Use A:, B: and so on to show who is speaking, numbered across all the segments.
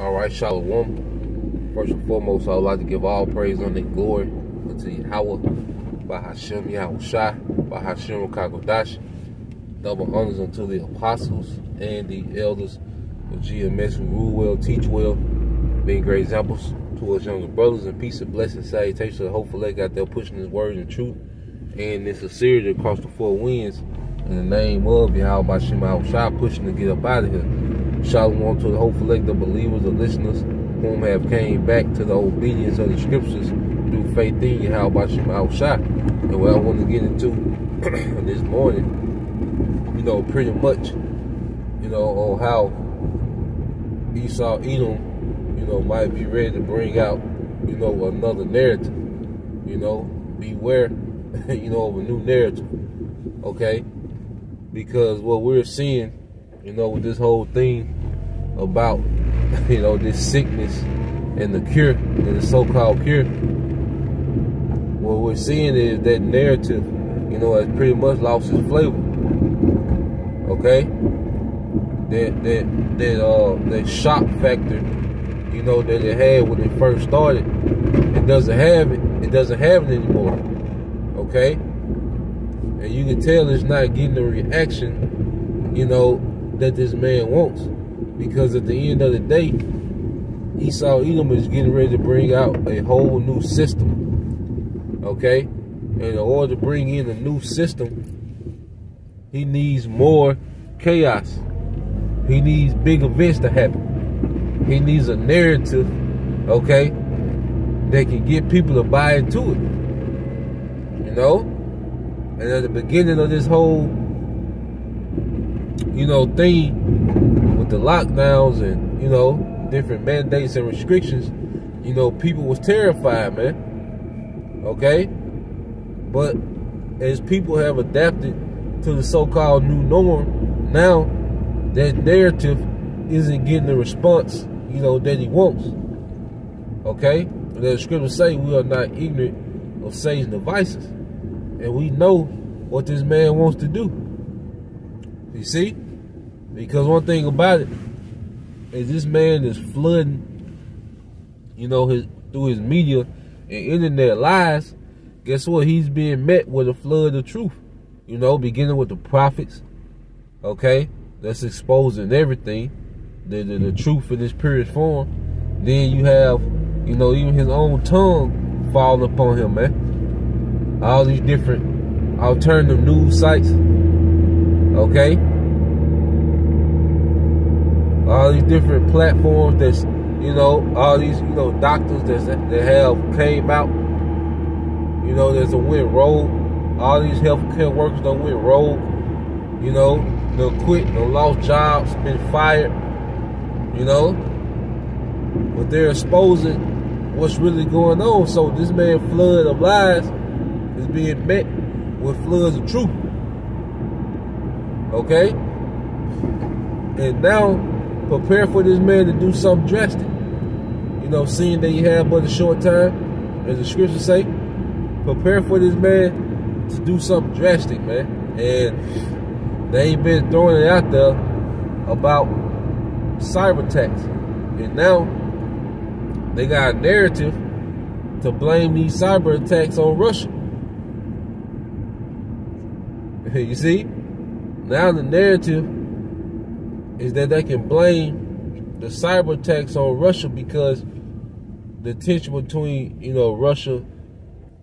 A: Alright, Shalom. First and foremost, I would like to give all praise, honor, and glory unto Yahweh, Bahashem Yahushai, Bahashem Kagodash. Double honors unto the apostles and the elders of GMS who rule well, teach well, being great examples to us younger brothers. And peace and blessing, salutations to the hopeful they got there pushing his word and truth and this sincerity across the four winds in the name of Yahweh Bahashem Yahushai, pushing to get up out of here. Shalom to the hopeful elect, the believers, the listeners, whom have came back to the obedience of the scriptures through faith in Yahweh Bahashem Yahushai. And what I want to get into this morning, pretty much, on how Esau Edom, might be ready to bring out, another narrative, beware, of a new narrative, okay? Because what we're seeing, with this whole thing about, this sickness and the cure, and the so-called cure, what we're seeing is that narrative, has pretty much lost its flavor. Okay, that shock factor, that it had when it first started, it doesn't have it. It doesn't have it anymore. Okay, and you can tell it's not getting the reaction, that this man wants, because at the end of the day, Esau Edom is getting ready to bring out a whole new system. Okay, and in order to bring in a new system, he needs more chaos. He needs big events to happen. He needs a narrative, okay, that can get people to buy into it. And at the beginning of this whole, thing with the lockdowns and, different mandates and restrictions, people was terrified, man. Okay? But as people have adapted to the so-called new norm, now that narrative isn't getting the response, that he wants. Okay? The scriptures say we are not ignorant of Satan's devices. And we know what this man wants to do. You see? Because one thing about it is this man is flooding, through his media and internet lies. Guess what? He's being met with a flood of truth. Beginning with the prophets, okay, that's exposing everything, the truth in its purest form. Then you have, even his own tongue falling upon him, man. All these different alternative news sites, okay, all these different platforms that's, all these, doctors that have came out, there's a went rogue. All these healthcare workers done went rogue, done quit, done lost jobs, been fired, but they're exposing what's really going on. So this man flood of lies is being met with floods of truth. Okay? And now, prepare for this man to do something drastic. Seeing that you have but a short time, as the scriptures say, prepare for this man to do something drastic, man. And they ain't been throwing it out there about cyber attacks. And now they got a narrative to blame these cyber attacks on Russia. You see? Now the narrative is that they can blame the cyber attacks on Russia because the tension between, Russia,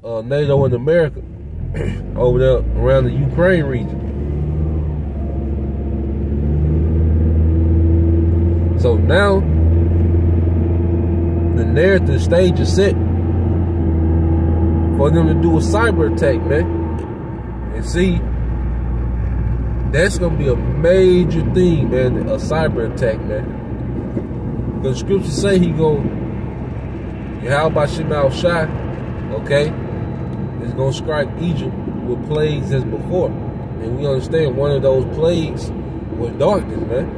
A: NATO, and America over there around the Ukraine region. So now the narrative stage is set for them to do a cyber attack, man. And see, that's gonna be a major thing, man, a cyber attack, man. Because the scriptures say he gonna, Yahweh Bahashem Yahushai, okay, is going to strike Egypt with plagues as before. And we understand one of those plagues was darkness, man.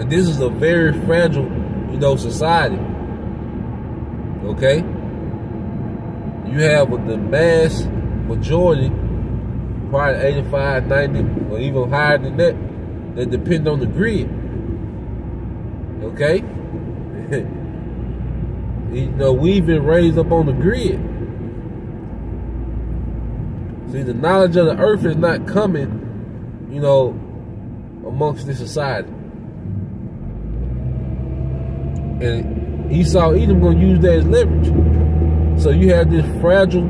A: And this is a very fragile, society. Okay? You have the mass majority, probably 85, 90, or even higher than that depend on the grid. Okay? You know, we've been raised up on the grid. See, the knowledge of the earth is not coming, you know, amongst this society. And Esau Edom gonna use that as leverage. So you have this fragile,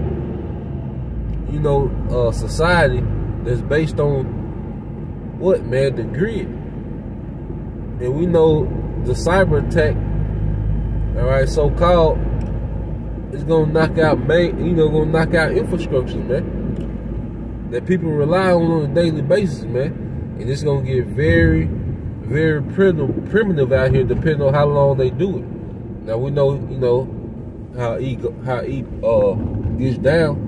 A: you know, society that's based on what, man? The grid. And we know the cyber attack, all right, so-called, is gonna knock out gonna knock out infrastructure, man, that people rely on a daily basis, man. And it's gonna get very, very primitive out here, depending on how long they do it. Now we know, you know, how he gets down.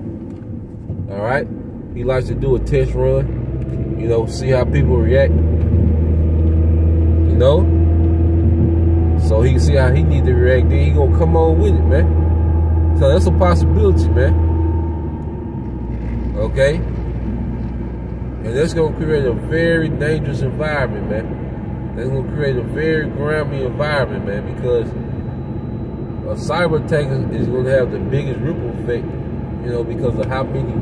A: All right, he likes to do a test run, you know, see how people react, you know, so he can see how he need to react. Then he gonna come on with it, man. So that's a possibility, man. Okay, and that's gonna create a very dangerous environment, man. That's gonna create a very grimy environment, man, because a cyber attack is going to have the biggest ripple effect, you know, because of how many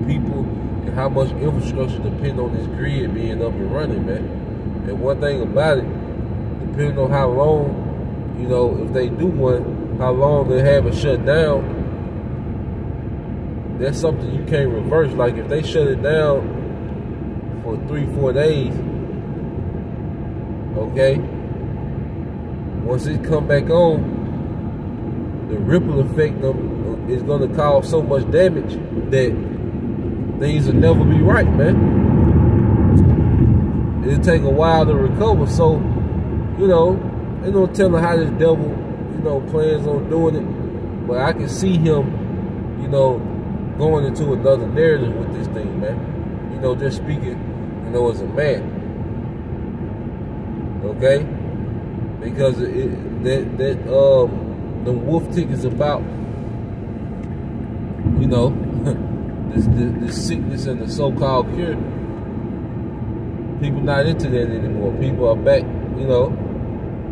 A: people and how much infrastructure depend on this grid being up and running, man. And one thing about it, depending on how long, you know, if they do one, how long they have it shut down, that's something you can't reverse. Like if they shut it down for 3-4 days, okay, once it come back on, the ripple effect is going to cause so much damage that things will never be right, man. It'll take a while to recover. So, you know, ain't no telling how this devil, you know, plans on doing it. But I can see him, you know, going into another narrative with this thing, man. You know, just speaking, you know, as a man. Okay? Because the wolf tick is about, you know, this sickness and the so-called cure. People not into that anymore. People are back, you know.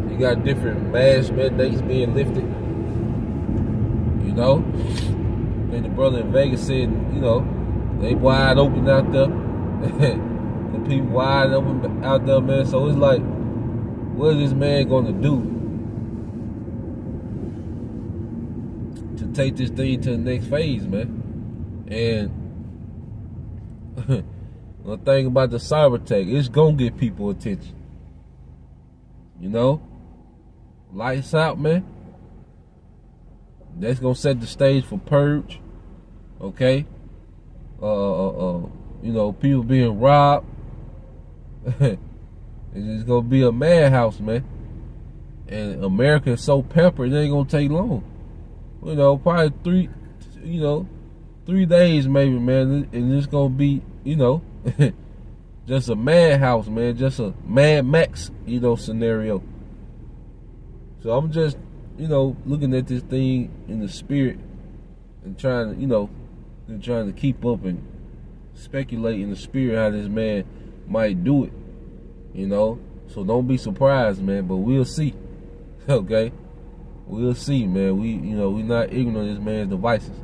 A: You got different mass mandates being lifted, you know. And the brother in Vegas said, you know, they wide open out there. The people wide open out there, man. So it's like, what is this man going to do to take this thing to the next phase, man? And the thing about the cyber attack, it's going to get people attention. You know? Lights out, man. That's going to set the stage for purge. Okay? You know, people being robbed. It's gonna be a madhouse, man. And America is so pampered, it ain't gonna take long. You know, probably 3 days maybe, man. And it's gonna be, you know, just a madhouse, man. Just a Mad Max, you know, scenario. So I'm just, you know, looking at this thing in the spirit and trying to, you know, trying to keep up and speculate in the spirit how this man might do it. You know, so don't be surprised, man, but we'll see. Okay? We'll see, man. We're not ignorant of this man's devices.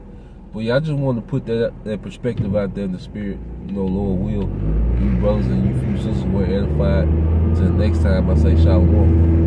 A: But yeah, I just want to put that perspective out there in the spirit. You know, Lord will, you brothers and you few sisters were edified. Till next time, I say shalom.